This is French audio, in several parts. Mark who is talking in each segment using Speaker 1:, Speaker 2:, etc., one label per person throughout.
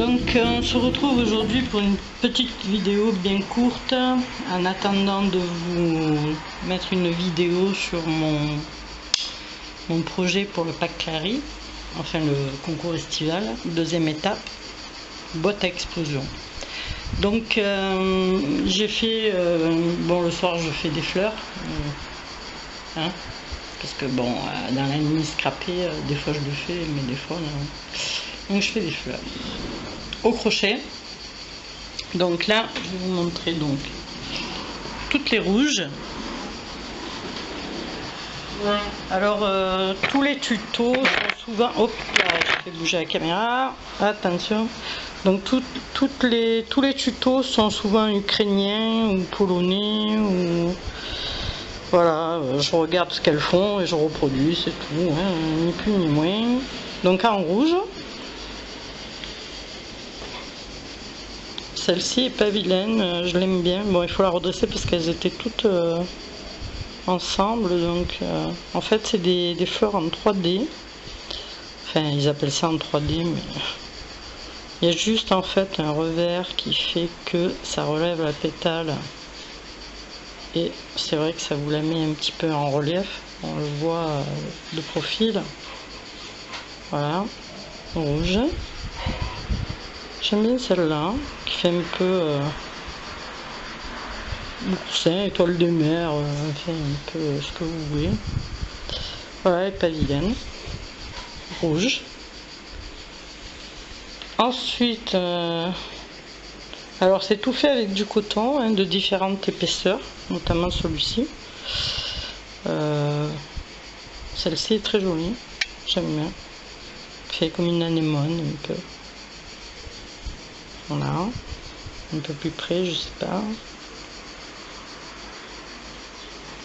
Speaker 1: Donc on se retrouve aujourd'hui pour une petite vidéo bien courte en attendant de vous mettre une vidéo sur mon projet pour le pack Clary, enfin le concours estival, deuxième étape, boîte à explosion. Donc j'ai fait, bon le soir je fais des fleurs, hein, parce que bon dans la nuit scrapée, des fois je le fais mais des fois non. Donc je fais des fleurs au crochet. Donc là je vais vous montrer donc toutes les rouges. Alors tous les tutos sont souvent, hop là je fais bouger la caméra, attention. Donc tous les tutos sont souvent ukrainiens ou polonais ou voilà, je regarde ce qu'elles font et je reproduis, c'est tout, hein, ni plus ni moins. Donc en rouge, celle-ci est pas vilaine, je l'aime bien. Bon, il faut la redresser parce qu'elles étaient toutes ensemble. Donc en fait c'est des fleurs en 3D. Enfin ils appellent ça en 3D, mais il y a juste en fait un revers qui fait que ça relève la pétale. Et c'est vrai que ça vous la met un petit peu en relief. On le voit de profil. Voilà, rouge. J'aime bien celle-là, qui fait un peu boursin, étoile de mer, enfin un peu ce que vous voulez. Voilà, elle est pas vilaine. Rouge. Ensuite, alors c'est tout fait avec du coton, hein, de différentes épaisseurs, notamment celui-ci. Celle-ci est très jolie, j'aime bien. Fait comme une anémone un peu. Voilà, un peu plus près, je sais pas.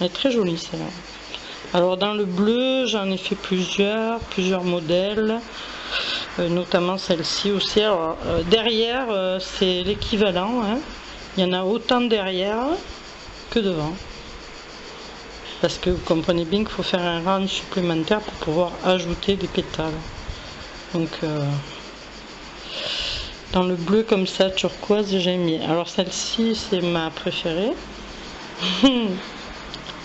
Speaker 1: Elle est très jolie celle-là. Alors dans le bleu, j'en ai fait plusieurs modèles, notamment celle-ci aussi. Alors derrière, c'est l'équivalent, hein. Il y en a autant derrière que devant. Parce que vous comprenez bien qu'il faut faire un rang supplémentaire pour pouvoir ajouter des pétales. Donc dans le bleu comme ça, turquoise, j'aime bien. Alors celle-ci, c'est ma préférée.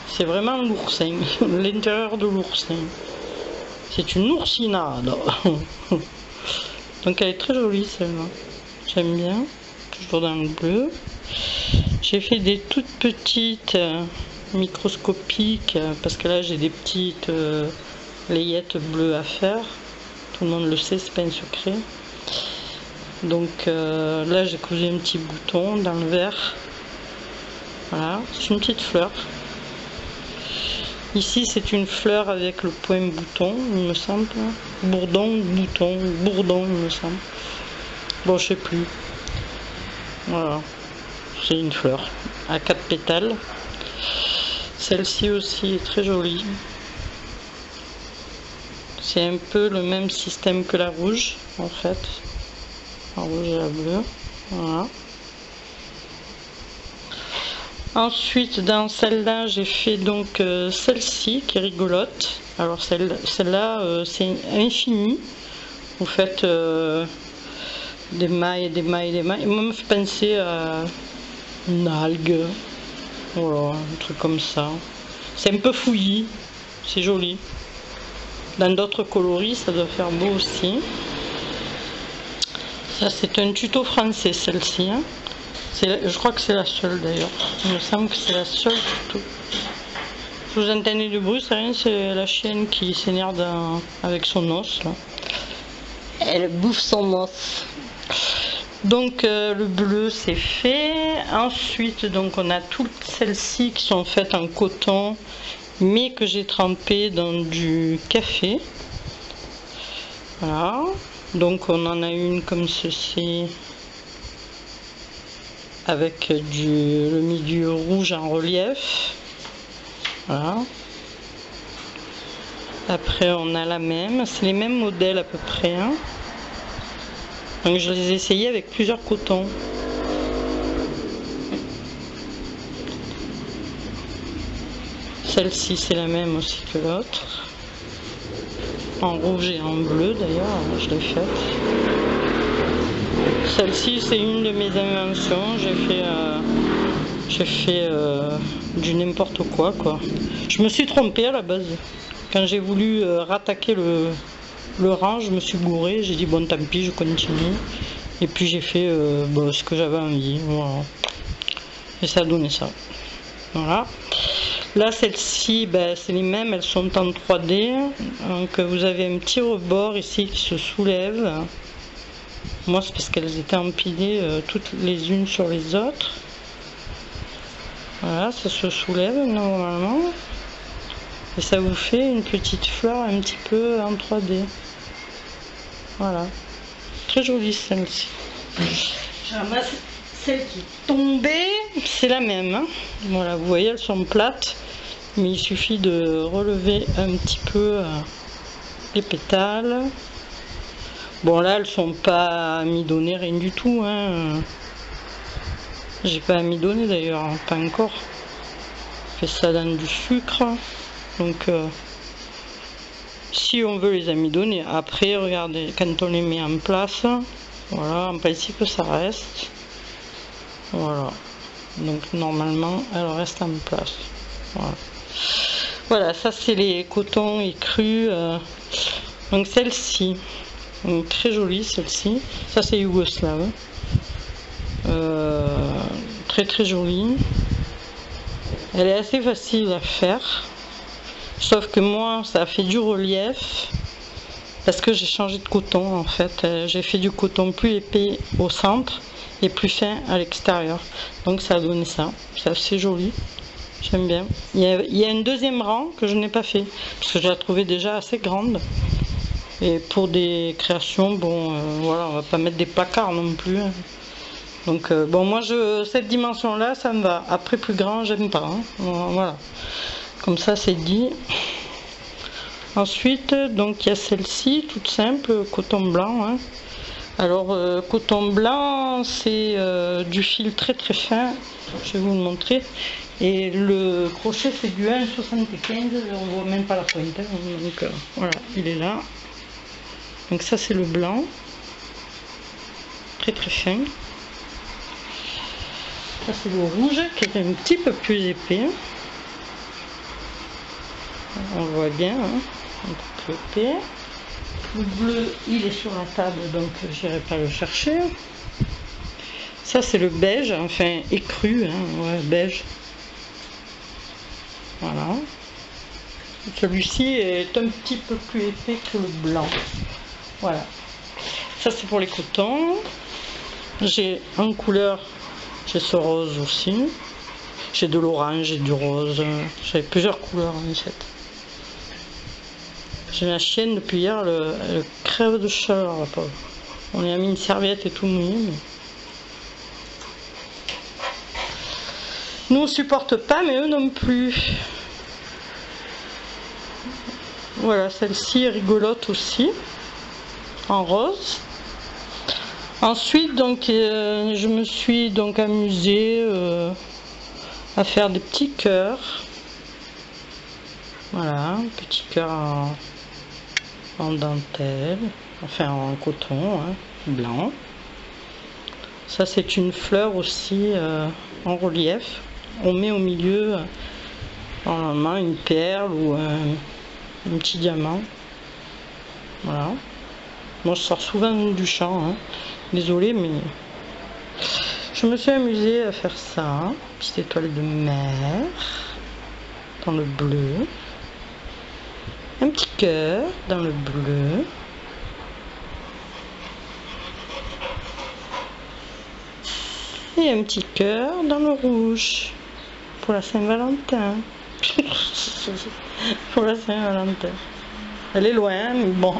Speaker 1: C'est vraiment l'oursin, l'intérieur de l'oursin. C'est une oursinade. Donc elle est très jolie celle-là. J'aime bien. Toujours dans le bleu. J'ai fait des toutes petites microscopiques parce que là j'ai des petites layettes bleues à faire. Tout le monde le sait, c'est pas un secret. Donc là j'ai cousu un petit bouton dans le vert. Voilà, c'est une petite fleur. Ici c'est une fleur avec le point bouton, il me semble. Bourdon, bouton, bourdon, il me semble. Bon, je sais plus. Voilà, c'est une fleur à 4 pétales. Celle-ci aussi est très jolie. C'est un peu le même système que la rouge en fait. La rouge et la bleue. Voilà. Ensuite dans celle-là j'ai fait donc celle-ci qui est rigolote. Alors celle-là c'est infini. Vous faites des mailles, des mailles, des mailles. Moi, me fait penser à une algue. Voilà, un truc comme ça. C'est un peu fouillis, c'est joli. Dans d'autres coloris ça doit faire beau aussi. Ça c'est un tuto français celle-ci, hein. Je crois que c'est la seule d'ailleurs. Il me semble que c'est la seule tuto. Vous entendez du bruit, c'est rien, c'est la chienne qui s'énerve avec son os là. Elle bouffe son os. Donc le bleu c'est fait. Ensuite donc on a toutes celles-ci qui sont faites en coton mais que j'ai trempé dans du café. Voilà. Donc on en a une comme ceci avec le milieu rouge en relief. Voilà. Après on a la même, c'est les mêmes modèles à peu près, hein. Donc je les ai essayés avec plusieurs cotons. Celle-ci c'est la même aussi que l'autre. En rouge et en bleu d'ailleurs, je l'ai faite. Celle-ci, c'est une de mes inventions. J'ai fait du n'importe quoi. Je me suis trompée à la base. Quand j'ai voulu rattaquer le rang, je me suis gourée. J'ai dit bon, tant pis, je continue. Et puis j'ai fait ce que j'avais envie. Voilà. Et ça a donné ça. Voilà. Là, celle-ci, c'est les mêmes, elles sont en 3D. Donc vous avez un petit rebord ici qui se soulève. Moi, c'est parce qu'elles étaient empilées toutes les unes sur les autres. Voilà, ça se soulève normalement. Et ça vous fait une petite fleur un petit peu en 3D. Voilà. Très jolie celle-ci. Je ramasse celle qui est tombée. C'est la même. Hein. Voilà, vous voyez, elles sont plates. Mais il suffit de relever un petit peu les pétales. Bon, là, elles sont pas amidonnées, rien du tout. Hein. J'ai pas amidonné d'ailleurs, hein, pas encore. Je fais ça dans du sucre. Donc, si on veut les amidonner, après, regardez, quand on les met en place, voilà, en principe, ça reste. Voilà. Donc, normalement, elles restent en place. Voilà. Voilà, ça c'est les cotons écrus. Donc celle-ci, très jolie celle-ci. Ça c'est yougoslave. Très très jolie. Elle est assez facile à faire. Sauf que moi ça a fait du relief. Parce que j'ai changé de coton en fait. J'ai fait du coton plus épais au centre et plus fin à l'extérieur. Donc ça a donné ça. C'est assez joli. J'aime bien. Il y a un deuxième rang que je n'ai pas fait, parce que je la trouvais déjà assez grande. Et pour des créations, bon, voilà, on va pas mettre des placards non plus. Hein. Donc, bon, moi, cette dimension-là, ça me va. Après, plus grand, j'aime pas. Hein. Voilà. Comme ça, c'est dit. Ensuite, donc, il y a celle-ci, toute simple, coton blanc. Hein. Alors, coton blanc, c'est du fil très très fin. Je vais vous le montrer. Et le crochet c'est du 1,75, on voit même pas la pointe, hein. Donc voilà, il est là. Donc ça c'est le blanc, très très fin. Ça c'est le rouge qui est un petit peu plus épais. On le voit bien, hein, un peu plus épais. Le bleu il est sur la table donc j'irai pas le chercher. Ça c'est le beige, enfin écru, hein, ouais, beige. Voilà. Celui-ci est un petit peu plus épais que le blanc. Voilà. Ça c'est pour les cotons. J'ai en couleur, j'ai ce rose aussi. J'ai de l'orange et du rose. J'ai plusieurs couleurs en fait. J'ai ma chienne depuis hier, elle crève de chaleur la pauvre. On lui a mis une serviette et tout mouillé. Mais... nous on supporte pas, mais eux non plus. Voilà, celle-ci est rigolote aussi, en rose. Ensuite, donc, je me suis donc amusée à faire des petits cœurs. Voilà, un petit cœur en dentelle, enfin en coton, hein, blanc. Ça, c'est une fleur aussi en relief. On met au milieu normalement une perle ou un petit diamant. Voilà. Moi je sors souvent du champ, hein. Désolée, mais je me suis amusée à faire ça. Petite étoile de mer dans le bleu. Un petit cœur dans le bleu. Et un petit cœur dans le rouge. Pour la Saint-Valentin. Pour la Saint-Valentin. Elle est loin, mais bon.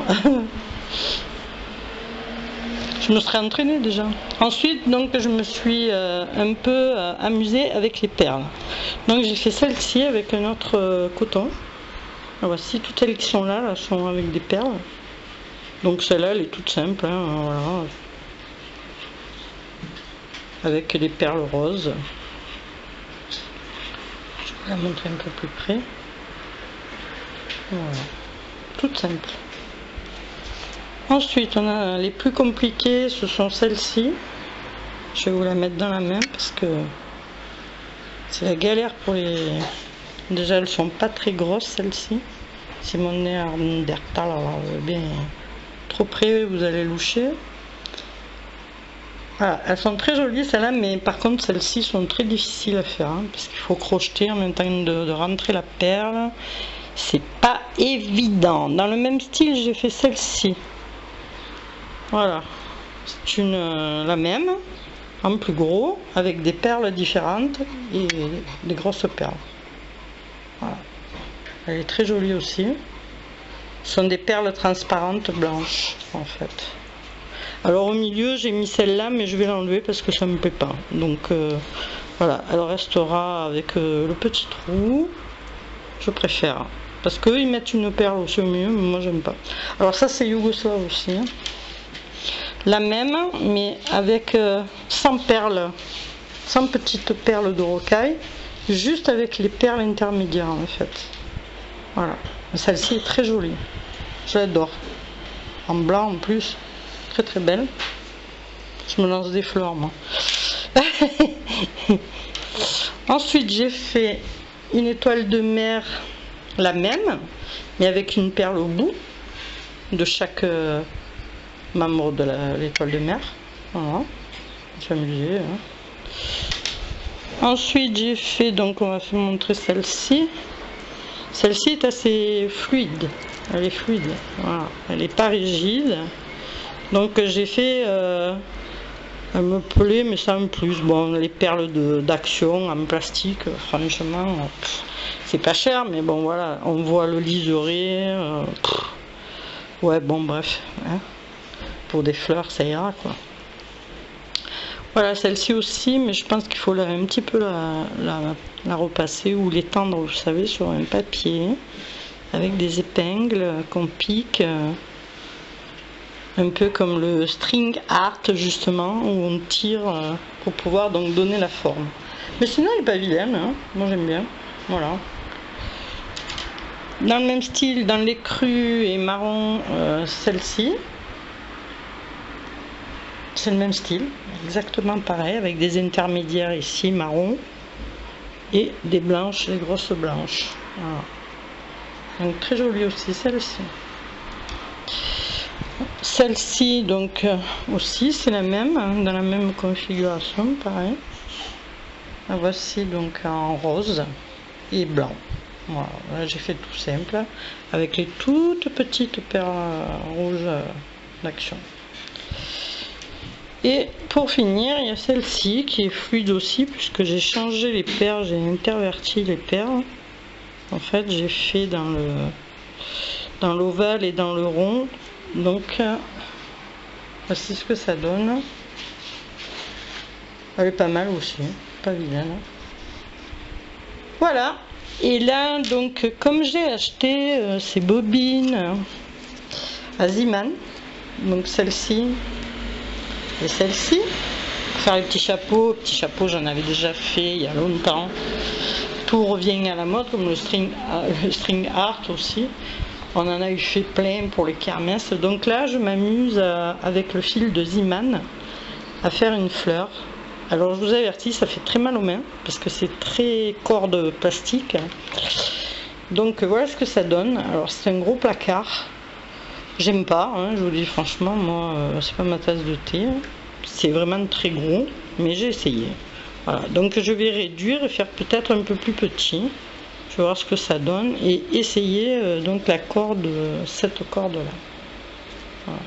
Speaker 1: Je me serais entraînée déjà. Ensuite, donc, je me suis un peu amusée avec les perles. Donc, j'ai fait celle-ci avec un autre coton. Ah, voici, toutes celles qui sont là, sont avec des perles. Donc, celle-là, elle est toute simple. Hein, voilà. Avec les perles roses. Je vais la montrer un peu plus près. Voilà. Toute simple. Ensuite, on a les plus compliquées, ce sont celles-ci. Je vais vous la mettre dans la main parce que c'est la galère pour les... Déjà, elles sont pas très grosses, celles-ci. Si mon Néandertal, alors bien trop près, vous allez loucher. Voilà, elles sont très jolies celles-là, mais par contre celles-ci sont très difficiles à faire, hein, parce qu'il faut crocheter en même temps de rentrer la perle. C'est pas évident. Dans le même style, j'ai fait celle-ci. Voilà, c'est la même, en plus gros, avec des perles différentes et des grosses perles. Voilà. Elle est très jolie aussi. Ce sont des perles transparentes blanches en fait. Alors au milieu j'ai mis celle-là, mais je vais l'enlever parce que ça me plaît pas. Donc voilà, elle restera avec le petit trou. Je préfère. Parce qu'eux ils mettent une perle aussi au milieu, mais moi j'aime pas. Alors ça c'est yougoslave aussi. Hein. La même, mais avec 100 perles, 100 petites perles de rocaille, juste avec les perles intermédiaires en fait. Voilà. Celle-ci est très jolie. Je l'adore. En blanc en plus. Très très belle. Je me lance des fleurs moi. Ensuite j'ai fait une étoile de mer, la même, mais avec une perle au bout de chaque membre de l'étoile de mer. Voilà. S'amuser. Hein. Ensuite j'ai fait, donc on va vous montrer celle-ci. Celle-ci est assez fluide. Elle est fluide. Voilà. Elle n'est pas rigide. Donc j'ai fait, elle me plaît, mais sans plus. Bon, les perles d'action en plastique, franchement, c'est pas cher, mais bon voilà, on voit le liseré. Ouais, bon bref, hein. Pour des fleurs, ça ira quoi. Voilà, celle-ci aussi, mais je pense qu'il faut un petit peu la repasser ou l'étendre, vous savez, sur un papier avec des épingles qu'on pique. Un peu comme le string art justement, où on tire pour pouvoir donc donner la forme. Mais sinon elle n'est pas vilaine, hein. Moi j'aime bien. Voilà. Dans le même style, dans les crus et marron, celle-ci. C'est le même style, exactement pareil, avec des intermédiaires ici marron et des blanches, des grosses blanches. Voilà. Donc très jolie aussi celle-ci. Celle-ci donc aussi c'est la même, hein, dans la même configuration, pareil. La voici donc en rose et blanc. Voilà, là j'ai fait tout simple avec les toutes petites perles rouges d'action. Et pour finir, il y a celle-ci qui est fluide aussi, puisque j'ai changé les perles, j'ai interverti les perles. En fait, j'ai fait dans l'ovale et dans le rond. Donc, voici ce que ça donne. Elle est pas mal aussi, pas vilaine. Voilà. Et là, donc, comme j'ai acheté ces bobines à Ziman, donc celle-ci et celle-ci, pour faire les petits chapeaux j'en avais déjà fait il y a longtemps. Tout revient à la mode, comme le string art aussi. On en a eu fait plein pour les kermesses. Donc là, je m'amuse avec le fil de Ziman à faire une fleur. Alors je vous avertis, ça fait très mal aux mains parce que c'est très corde plastique. Donc voilà ce que ça donne. Alors c'est un gros placard. J'aime pas, hein, je vous dis franchement, moi c'est pas ma tasse de thé. C'est vraiment très gros, mais j'ai essayé. Voilà, donc je vais réduire et faire peut-être un peu plus petit. Je vais voir ce que ça donne et essayer donc la corde, cette corde là. Voilà.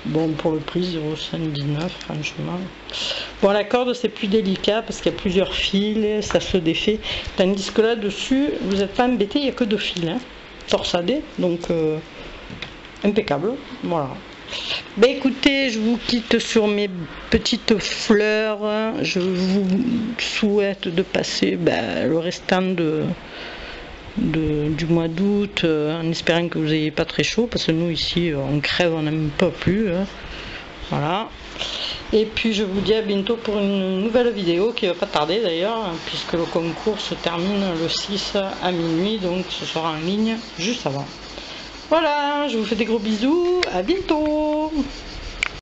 Speaker 1: Bon, pour le prix 0,79 franchement. Bon, la corde c'est plus délicat parce qu'il y a plusieurs fils, ça se défait. Tandis que là dessus, vous n'êtes pas embêté, il n'y a que 2 fils, hein, torsadés, donc impeccable. Voilà. Ben écoutez, je vous quitte sur mes petites fleurs. Je vous souhaite de passer le restant du mois d'août en espérant que vous n'ayez pas très chaud, parce que nous ici on crève, on n'aime pas plus. Voilà. Et puis je vous dis à bientôt pour une nouvelle vidéo qui va pas tarder d'ailleurs, puisque le concours se termine le 6 à minuit, donc ce sera en ligne juste avant. Voilà, je vous fais des gros bisous, à bientôt.